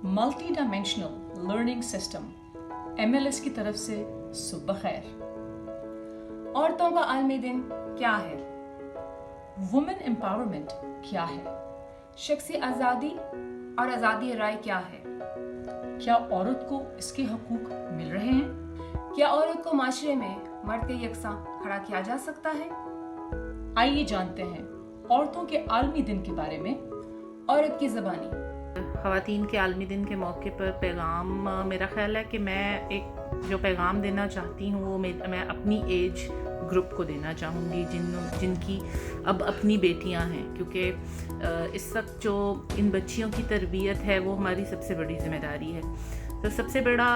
Multi dimensional learning system MLS की तरफ से सुबह खैर। औरतों का आलमी दिन क्या है? वुमेन एम्पावरमेंट क्या है? शख्सी आज़ादी और आज़ादी राय क्या है? क्या औरत को इसके हकूक मिल रहे हैं? क्या औरत को माशरे में मर्द के यकसा खड़ा किया जा सकता है? आइए जानते हैं औरतों के आलमी दिन के बारे में औरत की ज़बानी। ख़वातीन के आलमी दिन के मौके पर पैगाम, मेरा ख़्याल है कि मैं एक जो पैगाम देना चाहती हूँ वो मैं अपनी एज ग्रुप को देना चाहूँगी जिनकी अब अपनी बेटियाँ हैं, क्योंकि इस वक्त जो इन बच्चियों की तरबियत है वो हमारी सबसे बड़ी ज़िम्मेदारी है। तो सबसे बड़ा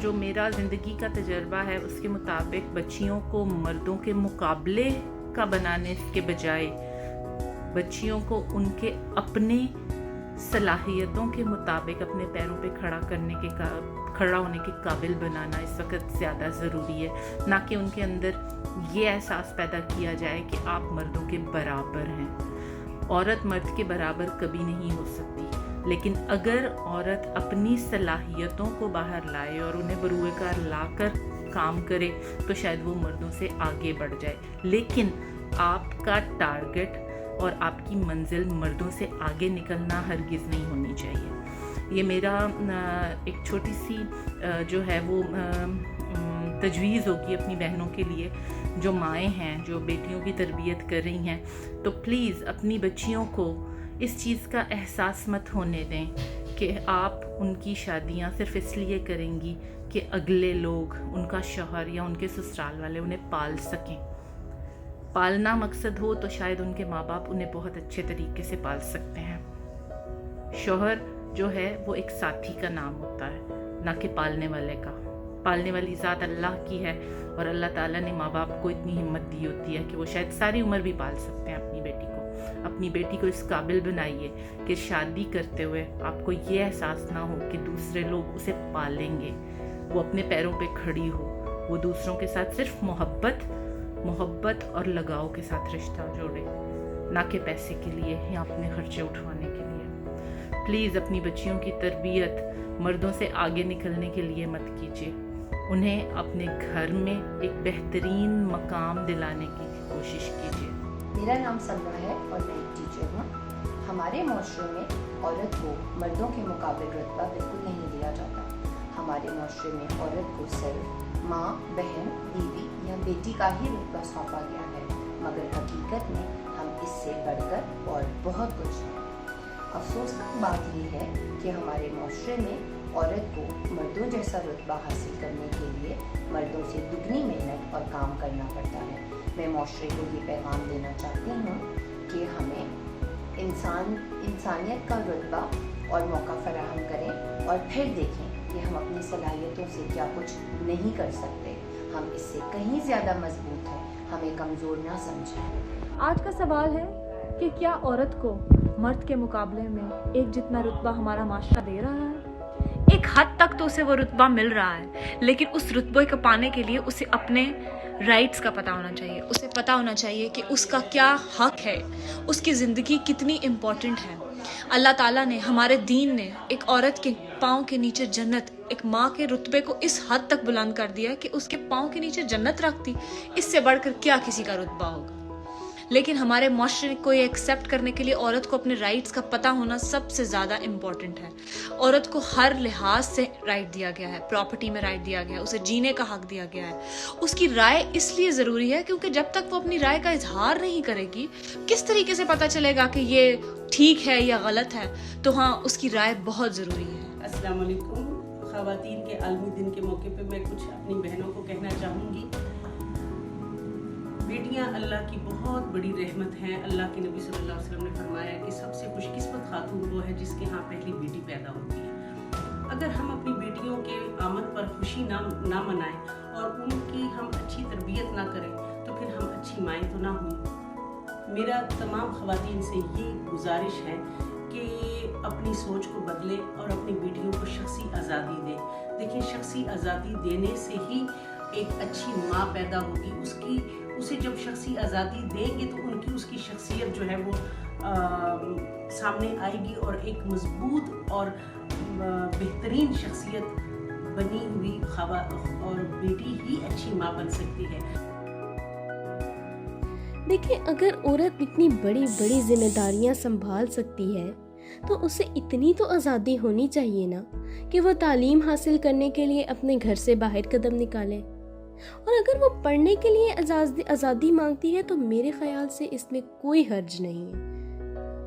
जो मेरा ज़िंदगी का तजर्बा है उसके मुताबिक बच्चियों को मर्दों के मुकाबले का बनाने के बजाय बच्चियों को उनके अपने सलाहियतों के मुताबिक अपने पैरों पे खड़ा होने के काबिल बनाना इस वक्त ज़्यादा ज़रूरी है, ना कि उनके अंदर ये एहसास पैदा किया जाए कि आप मर्दों के बराबर हैं। औरत मर्द के बराबर कभी नहीं हो सकती, लेकिन अगर औरत अपनी सलाहियतों को बाहर लाए और उन्हें बरूए कार लाकर काम करे तो शायद वो मर्दों से आगे बढ़ जाए। लेकिन आपका टारगेट और आपकी मंजिल मर्दों से आगे निकलना हरगिज़ नहीं होनी चाहिए। ये मेरा एक छोटी सी जो है वो तजवीज़ होगी अपनी बहनों के लिए जो माएँ हैं, जो बेटियों की तरबियत कर रही हैं। तो प्लीज़ अपनी बच्चियों को इस चीज़ का एहसास मत होने दें कि आप उनकी शादियां सिर्फ़ इसलिए करेंगी कि अगले लोग, उनका शौहर या उनके ससुराल वाले उन्हें पाल सकें। पालना मकसद हो तो शायद उनके माँ बाप उन्हें बहुत अच्छे तरीके से पाल सकते हैं। शौहर जो है वो एक साथी का नाम होता है, ना कि पालने वाले का। पालने वाली ज़ात अल्लाह की है और अल्लाह ताला ने माँ बाप को इतनी हिम्मत दी होती है कि वो शायद सारी उम्र भी पाल सकते हैं अपनी बेटी को। अपनी बेटी को इस काबिल बनाइए कि शादी करते हुए आपको ये एहसास ना हो कि दूसरे लोग उसे पालेंगे, वो अपने पैरों पे खड़ी हो, वो दूसरों के साथ सिर्फ मोहब्बत और लगाव के साथ रिश्ता जोड़े, ना कि पैसे के लिए या अपने खर्चे उठवाने के लिए। प्लीज़ अपनी बच्चियों की तरबियत मर्दों से आगे निकलने के लिए मत कीजिए, उन्हें अपने घर में एक बेहतरीन मकाम दिलाने की कोशिश कीजिए। मेरा नाम सलमा है और मैं एक टीचर हूँ। हमारे माशरे में औरत को मर्दों के मुकाबले रुतबा बिल्कुल नहीं दिया जाता। हमारे माशरे में औरत को सिर्फ माँ, बहन, बीवी या बेटी का ही रुतबा सौंपा गया है, मगर हकीकत में हम इससे बढ़कर और बहुत कुछ हैं। अफसोसनाक बात यह है कि हमारे माशरे में औरत को मर्दों जैसा रुतबा हासिल करने के लिए मर्दों से दुगनी मेहनत और काम करना पड़ता है। मैं माशरे को ये पैगाम देना चाहती हूँ कि हमें इंसानियत का रुतबा और मौका फराहम करें और फिर देखें कि हम अपनी सलाहियतों से क्या कुछ नहीं कर सकते। हम इससे कहीं ज़्यादा मजबूत हैं, हमें कमज़ोर ना समझें। आज का सवाल है कि क्या औरत को मर्द के मुकाबले में एक जितना रुतबा हमारा माशरा दे रहा है? एक हद तक तो उसे वो रुतबा मिल रहा है, लेकिन उस रुतबे को पाने के लिए उसे अपने राइट्स का पता होना चाहिए। उसे पता होना चाहिए कि उसका क्या हक है, उसकी ज़िंदगी कितनी इम्पोर्टेंट है। अल्लाह ताला ने, हमारे दीन ने एक औरत के पाँव के नीचे जन्नत, एक माँ के रुतबे को इस हद तक बुलंद कर दिया कि उसके पाँव के नीचे जन्नत रखती। इससे बढ़कर क्या किसी का रुतबा होगा? लेकिन हमारे माशरे को ये एक्सेप्ट करने के लिए औरत को अपने राइट्स का पता होना सबसे ज़्यादा इम्पॉर्टेंट है। औरत को हर लिहाज से राइट दिया गया है, प्रॉपर्टी में राइट दिया गया है, उसे जीने का हक दिया गया है। उसकी राय इसलिए ज़रूरी है क्योंकि जब तक वो अपनी राय का इजहार नहीं करेगी, किस तरीके से पता चलेगा कि ये ठीक है या गलत है? तो हाँ, उसकी राय बहुत ज़रूरी है। अस्सलाम वालेकुम। ख़वातीन के आलमी दिन के मौके पे मैं कुछ अपनी बहनों को कहना चाहूँगी। बेटियां अल्लाह की बहुत बड़ी रहमत हैं। अल्लाह के नबी सल्लल्लाहु अलैहि वसल्लम ने फरमाया कि सबसे खुशकिस्मत खातून वो है जिसके यहाँ पहली बेटी पैदा होती है। अगर हम अपनी बेटियों के आमद पर खुशी ना मनाएं और उनकी हम अच्छी तरबियत ना करें तो फिर हम अच्छी माएँ तो ना हुई। मेरा तमाम ख़वातीन से ये गुजारिश है कि अपनी सोच को बदलें और अपनी बेटियों को शख्सी आज़ादी दें। देखिए, शख्सी आज़ादी देने से ही एक अच्छी माँ पैदा होगी। उसे जब शख्सी आज़ादी देंगे तो उसकी शख्सियत जो है वो सामने आएगी और एक मजबूत और بہترین شخصیت بنی ہوئی اور بیٹی ہی اچھی ماں بن سکتی ہے۔ دیکھیں، اگر عورت اتنی بڑی بڑی ذمہ داریاں سنبھال سکتی ہے تو اسے اتنی تو آزادی ہونی چاہیے نا کہ وہ تعلیم حاصل کرنے کے لیے اپنے گھر سے باہر قدم نکالے، اور اگر وہ پڑھنے کے لیے آزادی مانگتی ہے تو میرے خیال سے اس میں کوئی حرج نہیں ہے۔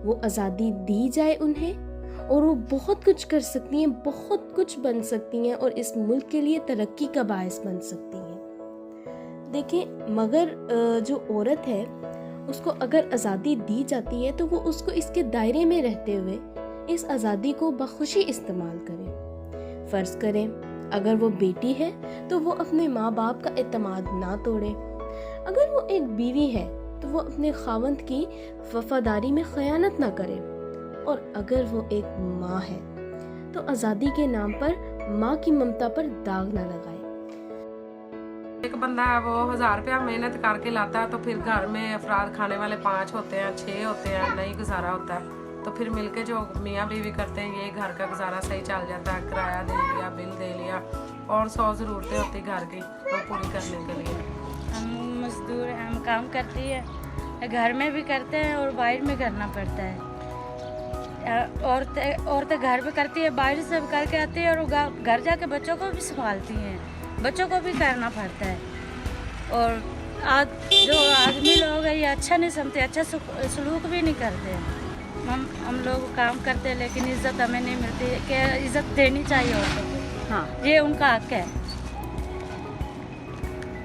وہ آزادی دی جائے انہیں اور وہ بہت کچھ کر سکتی ہیں، بہت کچھ بن سکتی ہیں اور اس ملک کے لیے ترقی کا باعث بن سکتی ہیں۔ دیکھیں، مگر جو عورت ہے اس کو اگر آزادی دی جاتی ہے تو وہ اس کو اس کے دائرے میں رہتے ہوئے اس آزادی کو بخوشی استعمال کرے۔ فرض کریں اگر وہ بیٹی ہے تو وہ اپنے ماں باپ کا اعتماد نہ توڑے، اگر وہ ایک بیوی ہے تو وہ اپنے خاوند کی وفاداری میں خیانت نہ کرے، اور اگر وہ ایک ماں ہے تو آزادی کے نام پر ماں کی ممتا پر داغ نہ لگائے۔ ایک بندہ ہے وہ 1000 روپیہ محنت کر کے لاتا ہے تو پھر گھر میں افراد کھانے والے 5 ہوتے ہیں 6 ہوتے ہیں، نہیں گزارا ہوتا ہے تو پھر مل کے جو میاں بیوی کرتے ہیں یہ گھر کا گزارا صحیح چل جاتا ہے، کرایہ دے لیا، بل دے لیا اور 100 ضرورتیں ہوتی گھر کی وہ پوری کرنے کے لیے۔ ہم مزدور ہیں، ہم کام کرتی ہے، گھر میں بھی کرتے ہیں اور باہر میں کرنا پڑتا ہے۔ عورتیں گھر پہ کرتی ہے، باہر سے کر کے آتی ہے اور گھر جا کے بچوں کو بھی سنبھالتی ہیں، بچوں کو بھی کرنا پڑتا ہے۔ اور جو آدمی لوگ ہیں یہ اچھا نہیں سمجھتے، اچھا سلوک بھی نہیں کرتے۔ ہم لوگ کام کرتے لیکن عزت ہمیں نہیں ملتی، کہ عزت دینی چاہیے عورتوں کو، ہاں، یہ ان کا حق ہے۔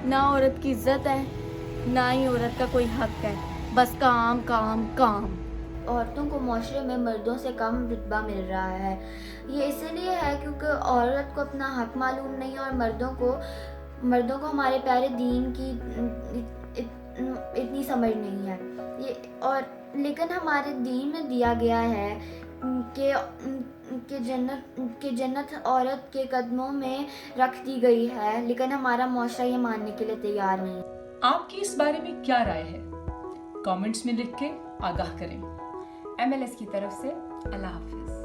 نہ عورت کی عزت ہے نہ ہی عورت کا کوئی حق ہے، بس کام کام کام۔ عورتوں کو معاشرے میں مردوں سے کم رتبہ مل رہا ہے، یہ اسی لیے ہے کیونکہ عورت کو اپنا حق معلوم نہیں اور مردوں کو ہمارے پیارے دین کی اتنی سمجھ نہیں ہے۔ لیکن ہمارے دین میں دیا گیا ہے کہ جنت عورت کے قدموں میں رکھ دی گئی ہے، لیکن ہمارا معاشرہ یہ ماننے کے لیے تیار نہیں۔ آپ کی اس بارے میں کیا رائے ہے؟ کامنٹس میں لکھ کے آگاہ کریں۔ MLS کی طرف سے اللہ حافظ۔